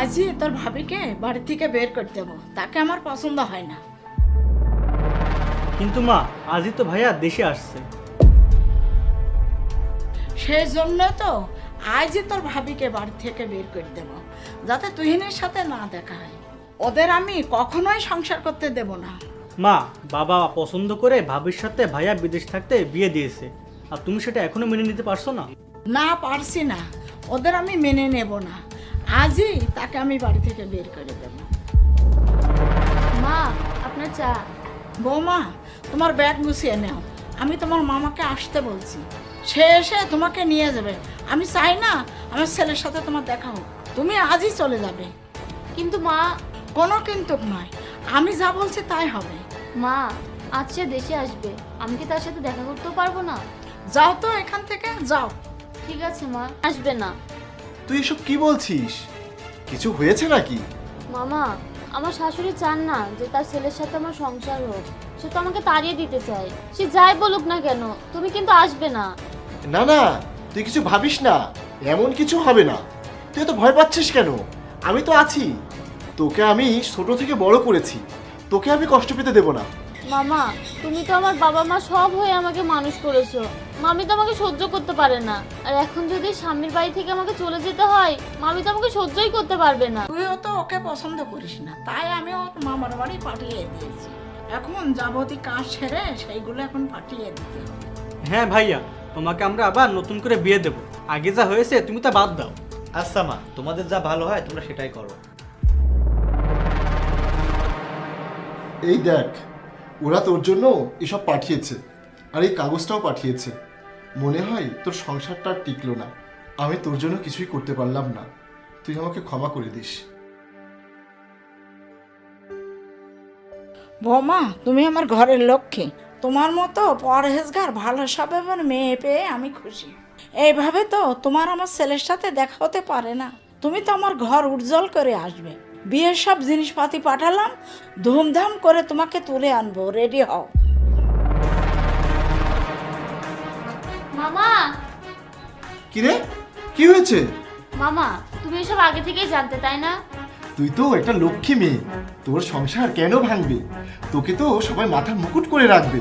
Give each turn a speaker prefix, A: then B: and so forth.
A: আজই তোর ভাবিকে বাড়ি থেকে বের করে দেবো, তাকে আমার পছন্দ হয় না।
B: কিন্তু মা, আজই তো ভাইয়া দেশে আসছে।
A: সেই জন্য তো আজই তোর ভাবিকে বাড়ি থেকে বের করে দেবো, যাতে তুহিনের সাথে না দেখা হয়। ওদের আমি কখনোই সংসার করতে দেব না।
B: মা, বাবা পছন্দ করে ভাবির সাথে ভাইয়া বিদেশ থাকতে বিয়ে দিয়েছে, আর তুমি সেটা এখনো মেনে নিতে পারছো না?
A: না পারছি না, ওদের আমি মেনে নেব না। আজই তাকে আমি বাড়ি থেকে বের করে দেব।
C: মা, আপনার চা।
A: বৌমা, তোমার ব্যাগ গুছিয়ে নাও, আমি তোমার মামাকে আসতে বলছি, সে এসে তোমাকে নিয়ে যাবে। আমি চাই না আমার ছেলের সাথে তোমার দেখা হোক, তুমি আজই চলে যাবে।
C: কিন্তু মা।
A: কোনো কিন্তু নয়, আমি যা বলছি তাই হবে।
C: মা, আজ সে দেশে আসবে, আমি কি তার সাথে দেখা করতেও পারবো না?
A: যাও তো এখান থেকে, যাও।
C: ঠিক আছে মা, আসবে না।
D: তুই এসব কি বলছিস? কিছু হয়েছে নাকি?
C: মামা, আমার শাশুড়ি চান না যে তার ছেলের সাথে আমার সংসার হোক। সে তো আমাকে তাড়িয়ে দিতে চায়। সে যাই বলুক না কেন, তুমি কিন্তু আসবে না।
D: না না, তুই কিছু ভাবিস না, এমন কিছু হবে না। তুই তো ভয় পাচ্ছিস কেন? আমি তো আছি। তোকে আমি ছোট থেকে বড় করেছি, তোকে আমি কষ্ট পেতে দেব না।
C: মামা, তুমি তো আমার বাবা মা সব হয়ে আমাকে মানুষ করেছো। মামি তো আমাকে সহ্য করতে পারে না, আর এখন যদি স্বামীর বাড়ি থেকে আমাকে চলে যেতে হয়, মামি তো আমাকে সহ্যই করতে পারবে না।
A: তুইও তো ওকে পছন্দ করিস না, তাই আমি ওর মামার বাড়ি পাঠিয়ে দিয়েছি। এখন যাবতীয় কাজ সেরে সেইগুলো এখন পাঠিয়ে দিতে হবে।
B: হ্যাঁ ভাইয়া, তোমাকে আমরা আবার নতুন করে বিয়ে দেব। আগে যা হয়েছে তুমি তা বাদ দাও।
E: আচ্ছা মা, তোমাদের যা ভালো হয় তোমরা সেটাই করো।
D: এই দেখ, ওরা তোর জন্য এসব পাঠিয়েছে, আর এই কাগজটাও পাঠিয়েছে। মনে হয় তোর সংসারটা আর টিকলো না। আমি তোর জন্য কিছুই করতে পারলাম না, তুই আমাকে ক্ষমা করে দিস।
A: বৌমা, তুমি আমার ঘরের লক্ষ্মী। তোমার মতো পরহেজগার ভালো স্বভাবের মেয়ে পেয়ে আমি খুশি। এইভাবে তো তোমার আমার ছেলের সাথে দেখা হতে পারে না। তুমি তো আমার ঘর উজ্জ্বল করে আসবে। বিয়ের সব জিনিসপাতি পাঠালাম, ধুমধাম করে তোমাকে তুলে আনবো, রেডি হও।
C: মামা।
D: কিরে, কি হয়েছে?
C: মামা, তুমি এসব আগে থেকেই জানতে, তাই না?
D: তুই তো একটা লক্ষ্মী মেয়ে, তোর সংসার কেন ভাঙবে? তোকে তো সবাই মাথা মুকুট করে রাখবে।